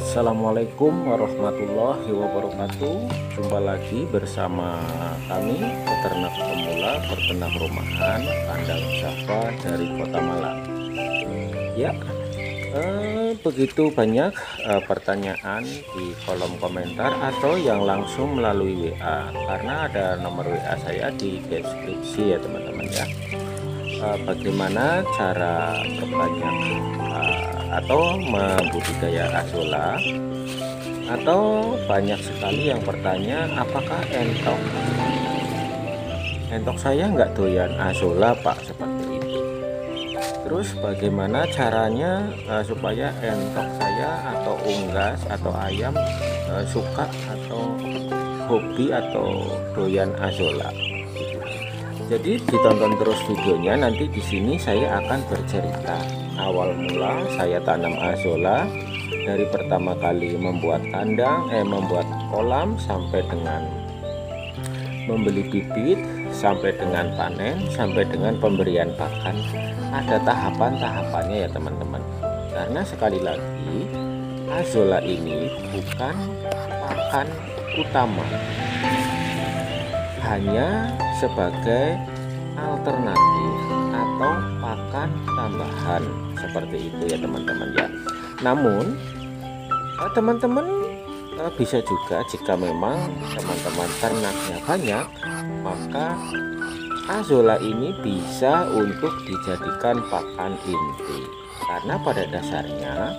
Assalamualaikum warahmatullahi wabarakatuh. Jumpa lagi bersama kami peternak pemula peternak rumahan kandang Java dari Kota Malang. Ya, begitu banyak pertanyaan di kolom komentar atau yang langsung melalui WA, karena ada nomor WA saya di deskripsi ya teman-teman ya. Bagaimana cara berbanyak atau membudidaya azolla, atau banyak sekali yang bertanya apakah entok saya nggak doyan azolla Pak, seperti itu. Terus bagaimana caranya supaya entok saya atau unggas atau ayam suka atau hobi atau doyan azolla. Jadi ditonton terus videonya, nanti di sini saya akan bercerita awal mula saya tanam azolla dari pertama kali membuat kandang, membuat kolam, sampai dengan membeli bibit, sampai dengan panen, sampai dengan pemberian pakan. Ada tahapan-tahapannya ya teman-teman. Karena sekali lagi azolla ini bukan pakan utama, hanya sebagai alternatif atau pakan tambahan seperti itu ya teman-teman ya. Namun teman-teman bisa juga, jika memang teman-teman ternaknya banyak, maka azolla ini bisa untuk dijadikan pakan inti. Karena pada dasarnya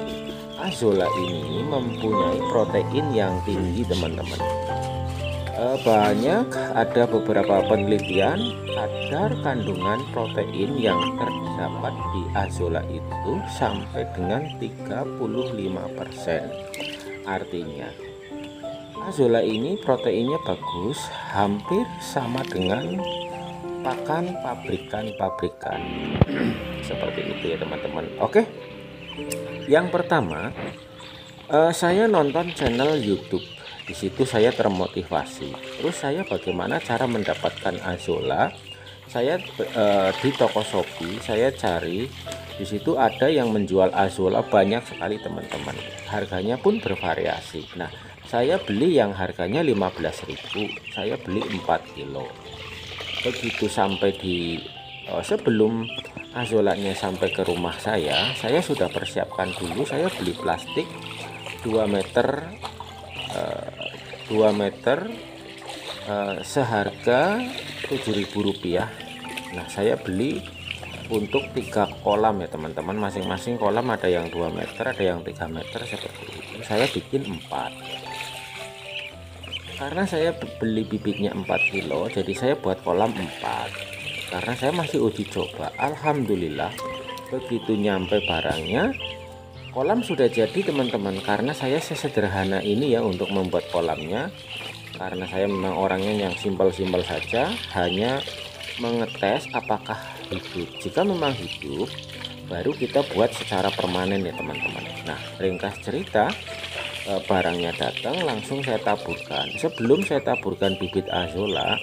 azolla ini mempunyai protein yang tinggi teman-teman. Banyak ada beberapa penelitian kadar kandungan protein yang terdapat di azolla itu sampai dengan 35%. Artinya azolla ini proteinnya bagus, hampir sama dengan pakan pabrikan seperti itu ya teman-teman. Oke, yang pertama saya nonton channel YouTube. Di situ saya termotivasi. Terus saya bagaimana cara mendapatkan azolla? Saya di toko Shopee saya cari, di situ ada yang menjual azolla banyak sekali teman-teman. Harganya pun bervariasi. Nah, saya beli yang harganya 15.000. Saya beli 4 kilo. Begitu sampai di sebelum azollanya sampai ke rumah saya sudah persiapkan dulu. Saya beli plastik 2 meter seharga Rp7.000. Nah, saya beli untuk 3 kolam ya teman-teman. Masing-masing kolam ada yang 2 meter, ada yang 3 meter seperti itu. Saya bikin 4. Karena saya beli bibitnya 4 kilo, jadi saya buat kolam 4. Karena saya masih uji coba. Alhamdulillah begitu nyampe barangnya, kolam sudah jadi teman-teman. Karena saya sesederhana ini ya untuk membuat kolamnya, karena saya memang orangnya yang simpel-simpel saja, hanya mengetes apakah hidup. Jika memang hidup, baru kita buat secara permanen ya teman-teman. Nah, ringkas cerita, barangnya datang, langsung saya taburkan. Sebelum saya taburkan bibit azolla,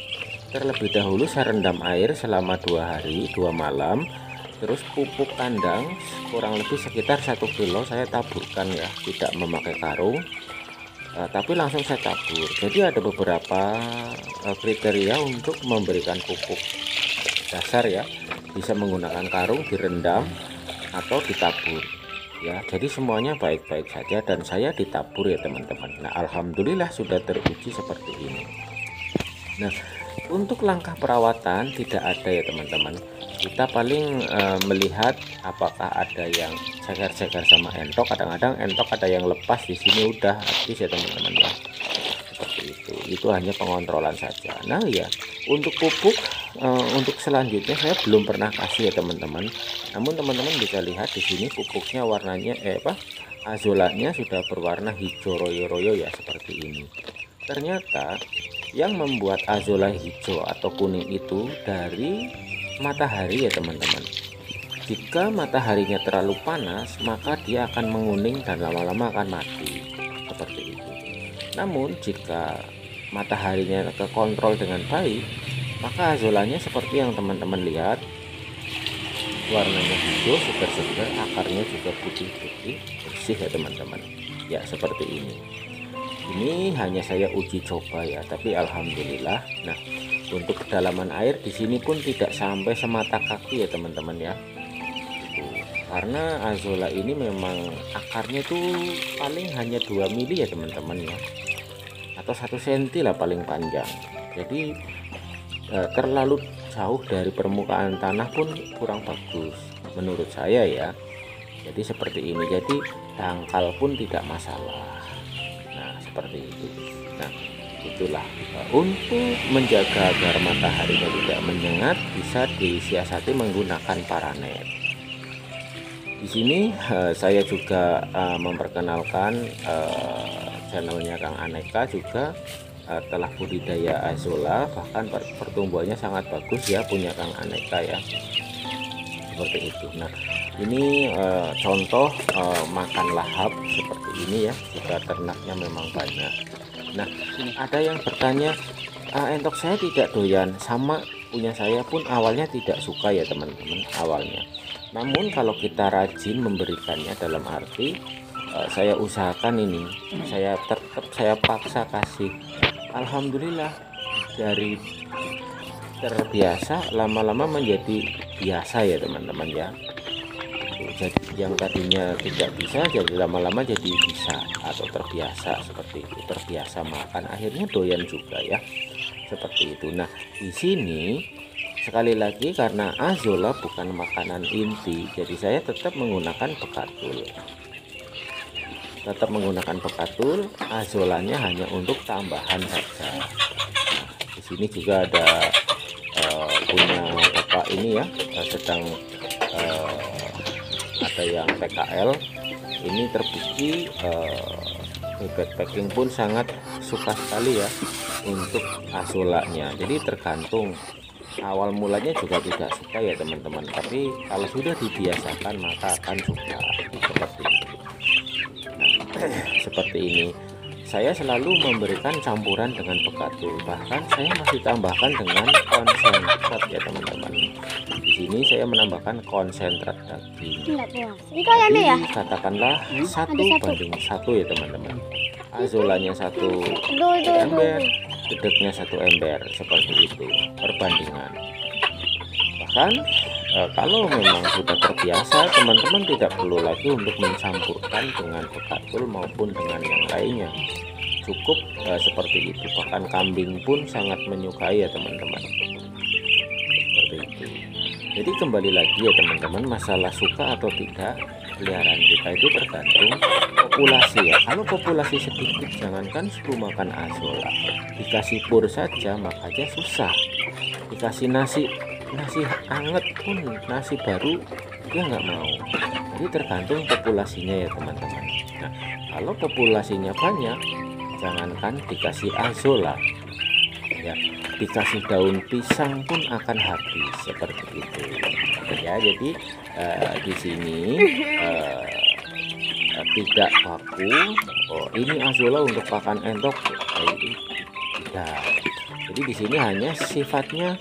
terlebih dahulu saya rendam air selama 2 hari 2 malam. Terus pupuk kandang kurang lebih sekitar 1 kilo saya taburkan ya, tidak memakai karung, tapi langsung saya tabur. Jadi ada beberapa kriteria untuk memberikan pupuk dasar ya, bisa menggunakan karung, direndam, atau ditabur ya. Jadi semuanya baik-baik saja dan saya ditabur ya teman-teman. Nah, alhamdulillah sudah teruji seperti ini. Nah, untuk langkah perawatan tidak ada ya teman-teman. Kita paling melihat apakah ada yang ceker-ceker sama entok. Kadang-kadang entok ada yang lepas, di sini udah habis ya teman-teman ya. Seperti itu hanya pengontrolan saja. Nah ya, untuk pupuk untuk selanjutnya saya belum pernah kasih ya teman-teman. Namun teman-teman bisa lihat di sini pupuknya warnanya azollanya sudah berwarna hijau royo-royo ya, seperti ini. Ternyata yang membuat azolla hijau atau kuning itu dari matahari ya teman-teman. Jika mataharinya terlalu panas, maka dia akan menguning dan lama-lama akan mati seperti itu. Namun jika mataharinya kekontrol dengan baik, maka azollanya seperti yang teman-teman lihat, warnanya hijau segar-segar, akarnya juga putih-putih bersih ya teman-teman. ya seperti ini hanya saya uji coba ya, tapi alhamdulillah. Nah, untuk kedalaman air di sini pun tidak sampai semata kaki ya teman-teman ya. Karena azolla ini memang akarnya tuh paling hanya 2 mili ya teman-teman ya, atau 1 cm lah paling panjang. Jadi terlalu jauh dari permukaan tanah pun kurang bagus menurut saya ya. Jadi seperti ini, jadi dangkal pun tidak masalah. Nah seperti itu. Nah itulah untuk menjaga agar mataharinya tidak menyengat, bisa disiasati menggunakan paranet. Di sini saya juga memperkenalkan channelnya Kang Aneka juga telah budidaya azolla, bahkan pertumbuhannya sangat bagus ya punya Kang Aneka ya, seperti itu. Nah ini contoh makan lahap seperti ini ya, jika ternaknya memang banyak. Nah ada yang bertanya, entok saya tidak doyan, sama punya saya pun awalnya tidak suka ya teman-teman awalnya. Namun kalau kita rajin memberikannya, dalam arti saya usahakan ini, saya paksa kasih, alhamdulillah dari terbiasa lama-lama menjadi biasa ya teman-teman ya. Jadi yang tadinya tidak bisa jadi lama-lama jadi bisa atau terbiasa, seperti itu, terbiasa makan, akhirnya doyan juga ya, seperti itu. Nah di sini sekali lagi, karena azolla bukan makanan inti, jadi saya tetap menggunakan bekatul. Azollanya hanya untuk tambahan saja. Nah, di sini juga ada punya bapak ini ya, sedang ada yang PKL. Ini terbukti bebek packing pun sangat suka sekali ya untuk azollanya. Jadi tergantung, awal mulanya juga tidak suka ya teman-teman, tapi kalau sudah dibiasakan maka akan suka, seperti itu. Nah, seperti ini saya selalu memberikan campuran dengan bekatul, bahkan saya masih tambahkan dengan konsentrat ya teman-teman. Di sini saya menambahkan konsentrat daging. Jadi katakanlah 1:1 ya teman-teman. Azollanya 1 ember, dedeknya 1 ember, seperti itu perbandingan. Bahkan kalau memang sudah terbiasa, teman-teman tidak perlu lagi untuk mencampurkan dengan bekatul maupun dengan yang lainnya, cukup seperti itu. Bahkan kambing pun sangat menyukai ya teman-teman, seperti itu. Jadi kembali lagi ya teman-teman, masalah suka atau tidak peliharaan kita itu tergantung populasi ya. Kalau populasi sedikit, jangankan suruh makan azolla, dikasih pur saja makanya susah. Dikasih nasi anget pun, nasi baru dia nggak mau. Jadi tergantung populasinya ya teman-teman. Nah kalau populasinya banyak, jangankan dikasih azolla ya, dikasih daun pisang pun akan habis, seperti itu ya. Jadi di sini tidak baku, ini azolla untuk pakan entok tidak. Jadi di sini hanya sifatnya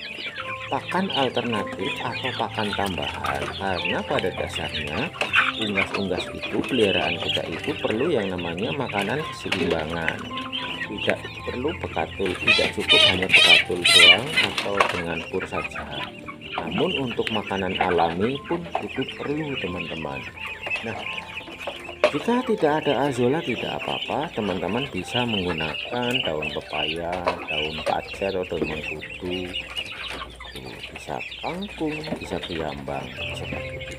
pakan alternatif atau pakan tambahan, karena pada dasarnya unggas-unggas itu, peliharaan kita itu perlu yang namanya makanan keseimbangan. Tidak perlu bekatul, tidak cukup hanya bekatul doang atau dengan pur saja. Namun untuk makanan alami pun itu perlu teman-teman. Nah jika tidak ada azolla tidak apa-apa, teman-teman bisa menggunakan daun pepaya, daun pacar atau daun mengkudu, bisa kangkung, bisa kiambang, seperti itu.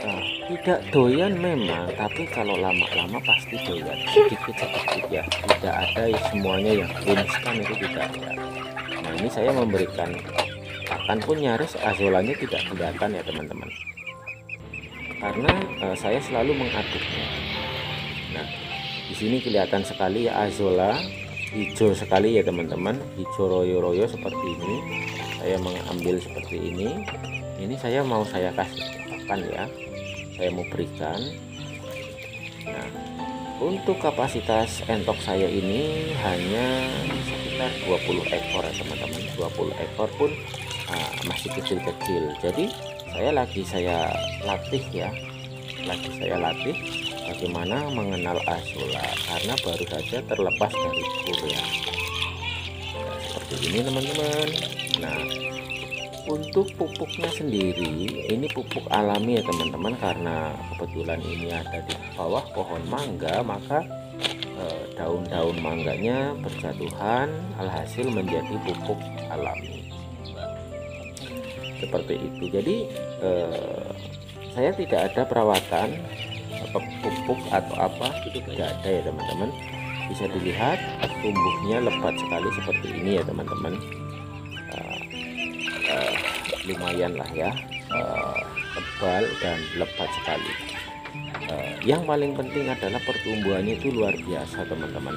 Nah, tidak doyan memang, tapi kalau lama-lama pasti doyan, sedikit-sedikit ya. Tidak ada semuanya yang instan, itu tidak ada. Nah ini saya memberikan pakan pun nyaris azollanya tidak kelihatan ya teman-teman, karena saya selalu mengaduknya. Nah di sini kelihatan sekali ya azolla, hijau sekali ya teman-teman, hijau royo-royo seperti ini. Saya mengambil seperti ini saya kasih pakan ya, saya mau berikan. Nah untuk kapasitas entok saya ini hanya sekitar 20 ekor ya teman-teman. 20 ekor pun masih kecil-kecil. Jadi saya latih ya, saya latih bagaimana mengenal azolla karena baru saja terlepas dari kur ya. Nah, seperti ini teman-teman. Nah, untuk pupuknya sendiri ini pupuk alami ya teman-teman, karena kebetulan ini ada di bawah pohon mangga, maka daun-daun mangganya berjatuhan, alhasil menjadi pupuk alami seperti itu. Jadi saya tidak ada perawatan pupuk atau apa, itu tidak ada ya teman-teman. Bisa dilihat tumbuhnya lebat sekali seperti ini ya teman-teman. Lumayan lah ya, tebal dan lebat sekali. Yang paling penting adalah pertumbuhannya itu luar biasa teman-teman.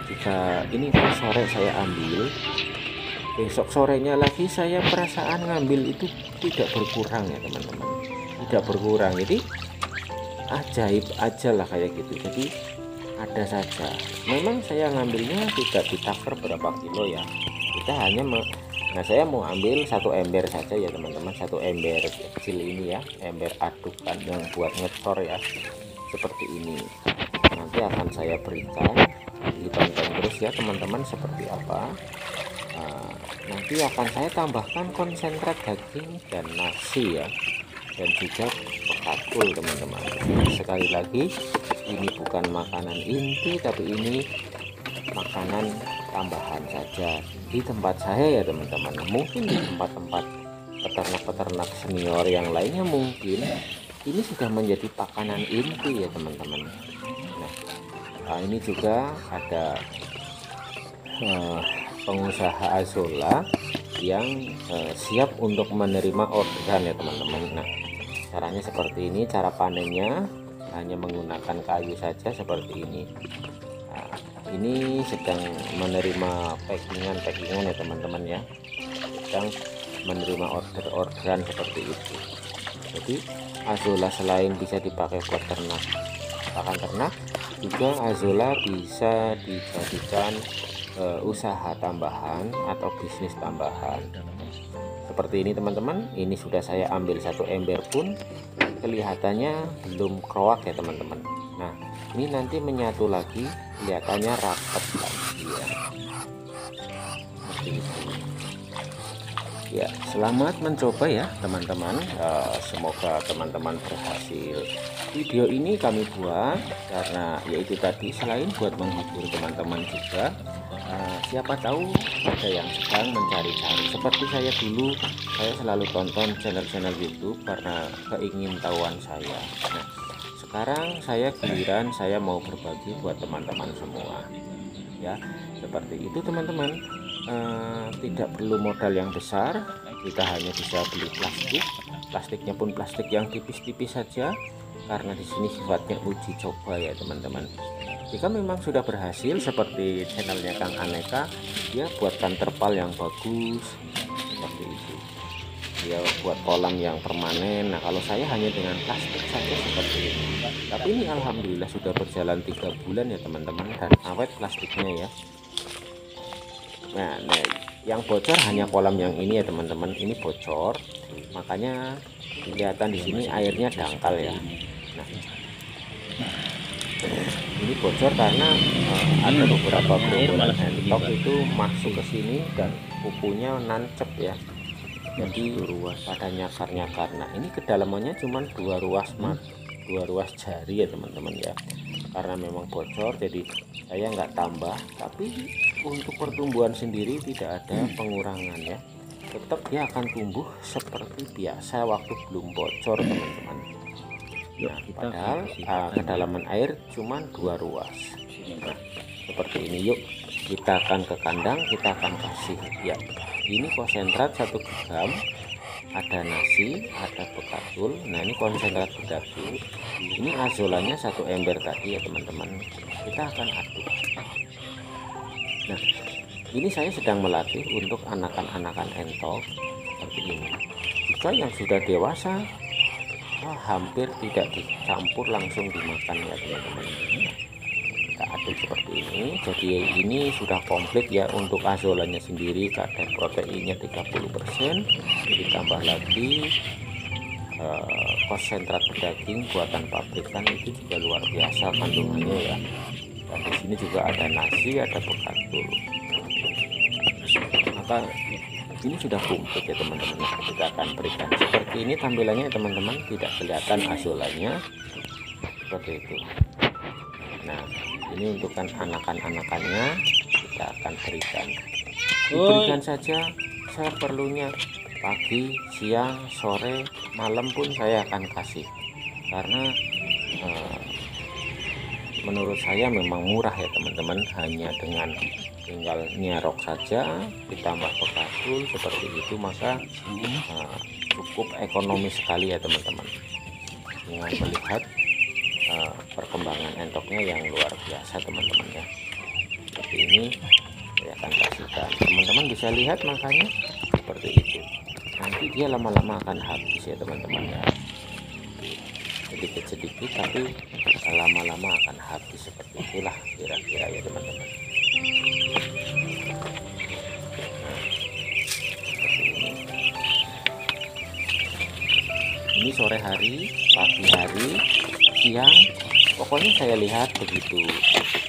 Jika ini kan sore saya ambil, besok sorenya lagi saya perasaan ngambil itu tidak berkurang ya teman-teman, tidak berkurang. Jadi ajaib aja lah kayak gitu. Jadi ada saja. Memang saya ngambilnya tidak ditakar berapa kilo ya, kita hanya nah saya mau ambil satu ember saja ya teman-teman, satu ember kecil ini ya, ember adukan yang buat ngecor ya, seperti ini. Nanti akan saya berikan, ditonton terus ya teman-teman seperti apa. Nanti akan saya tambahkan konsentrat daging dan nasi ya, dan juga pekatul teman-teman. Sekali lagi, ini bukan makanan inti, tapi ini makanan tambahan saja di tempat saya ya teman-teman. Mungkin di tempat-tempat peternak-peternak senior yang lainnya mungkin ini sudah menjadi makanan inti ya teman-teman. Nah, ini juga ada pengusaha azolla yang siap untuk menerima orderan ya teman-teman. Nah, caranya seperti ini, cara panennya hanya menggunakan kayu saja seperti ini. Nah, ini sedang menerima packingan ya teman-teman ya, sedang menerima orderan seperti itu. Jadi azolla selain bisa dipakai buat ternak, pakan ternak, juga azolla bisa dijadikan usaha tambahan atau bisnis tambahan seperti ini teman-teman. Ini sudah saya ambil satu ember pun kelihatannya belum keroak ya teman-teman. Nah, ini nanti menyatu lagi, kelihatannya rapat lagi ya, seperti itu ya. Selamat mencoba ya teman-teman, semoga teman-teman berhasil. Video ini kami buat karena yaitu tadi, selain buat menghibur teman-teman juga, siapa tahu ada yang sedang mencari-cari seperti saya dulu. Saya selalu tonton channel-channel YouTube karena keingintahuan saya. Nah, sekarang saya giliran saya mau berbagi buat teman-teman semua ya, seperti itu teman-teman. Tidak perlu modal yang besar, kita hanya bisa beli plastiknya pun plastik yang tipis-tipis saja, karena di sini sifatnya uji coba ya teman-teman. Jika memang sudah berhasil seperti channelnya Kang Aneka, dia buatkan terpal yang bagus seperti itu, dia buat kolam yang permanen. Nah, kalau saya hanya dengan plastik saja seperti ini, tapi ini alhamdulillah sudah berjalan 3 bulan ya teman-teman, dan awet plastiknya ya. Nah, yang bocor hanya kolam yang ini ya teman-teman, ini bocor, makanya kelihatan di sini airnya dangkal ya. Nah, ini bocor karena ada beberapa gerombolan entok itu masuk ke sini dan kukunya nancep ya, jadi pada nyakar-nyakar. Nah, ini kedalamannya cuma 2 ruas jari ya teman-teman ya, karena memang bocor jadi saya nggak tambah. Tapi untuk pertumbuhan sendiri tidak ada pengurangan ya, tetap dia akan tumbuh seperti biasa waktu belum bocor teman-teman. Nah, padahal kedalaman air cuma 2 ruas. Nah, seperti ini. Yuk kita akan ke kandang, kita akan kasih ya, ini konsentrat 1 gram, ada nasi, ada pekatul. Nah, ini konsentrat daging, ini azollanya 1 ember tadi ya teman-teman. Kita akan aduk. Nah, ini saya sedang melatih untuk anakan-anakan entok seperti ini. Jika yang sudah dewasa hampir tidak dicampur, langsung dimakan ya teman-teman. Kita aduk seperti ini. Jadi ini sudah komplit ya untuk azollanya sendiri, kadar proteinnya 30%, ditambah lagi konsentrat daging buatan pabrikan itu juga luar biasa kandungannya ya. Dan di sini juga ada nasi, ada bekatul. Maka ini sudah komplit ya teman-teman. Kita akan berikan seperti ini tampilannya teman-teman, tidak kelihatan azolanya seperti itu. Nah, ini untuk anakan-anakannya kita akan berikan. Diberikan saja seperlunya, pagi, siang, sore, malam pun saya akan kasih, karena menurut saya memang murah ya teman-teman. Hanya dengan tinggal nyerok saja ditambah bekatul seperti itu, maka cukup ekonomis sekali ya teman-teman, dengan melihat perkembangan entoknya yang luar biasa teman-teman ya. Seperti ini saya akan kasihkan, teman-teman bisa lihat makanya seperti itu. Nanti dia lama-lama akan habis ya teman-teman ya, sedikit-sedikit tapi lama-lama akan habis, seperti itulah kira-kira ya teman-teman. Ini sore hari, pagi hari, siang, pokoknya saya lihat begitu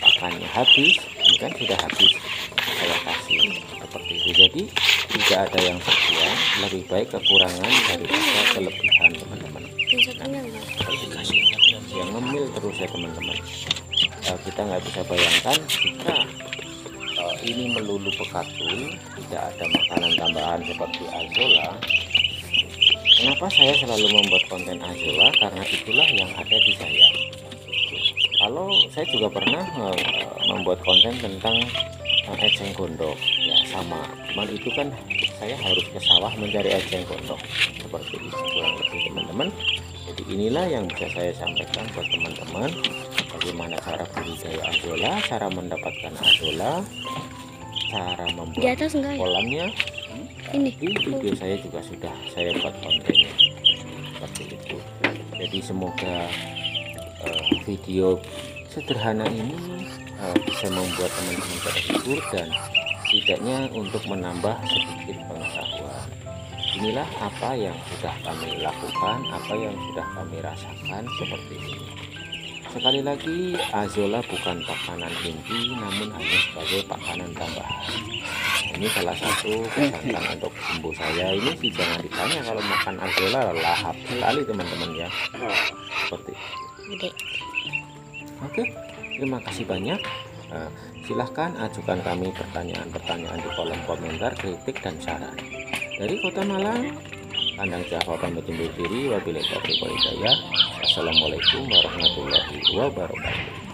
pakannya habis, ini kan sudah habis, saya kasih seperti itu. Jadi tidak ada yang terbuang, lebih baik kekurangan daripada kelebihan teman-teman. Yang ngemil terus ya teman-teman. Kita nggak bisa bayangkan jika ini melulu bekatul, tidak ada makanan tambahan seperti azola. Kenapa saya selalu membuat konten azola? Karena itulah yang ada di saya. Kalau saya juga pernah membuat konten tentang eceng gondok, ya sama, cuman itu kan saya harus ke sawah mencari eceng gondok, seperti itu kurang lebih teman-teman. Jadi inilah yang bisa saya sampaikan buat teman-teman, bagaimana cara budidaya azola, cara mendapatkan azola, cara membuat kolamnya. Di video saya juga sudah saya buat kontennya seperti itu. Jadi semoga video sederhana ini bisa membuat teman-teman terhibur dan setidaknya untuk menambah sedikit pengetahuan. Inilah apa yang sudah kami lakukan, apa yang sudah kami rasakan seperti ini. Sekali lagi, azola bukan makanan inti, namun hanya sebagai makanan tambahan. Ini salah satu kesangkaan untuk bumbu saya. Ini sih jangan ditanya, kalau makan azola lahap sekali teman-teman ya. Seperti itu. Oke, terima kasih banyak. Silahkan ajukan kami pertanyaan-pertanyaan di kolom komentar, kritik dan saran. Dari Kota Malang, Kandang Java pamit undur diri. Wabillahi taufiq wal hidayah. Assalamualaikum warahmatullahi wabarakatuh.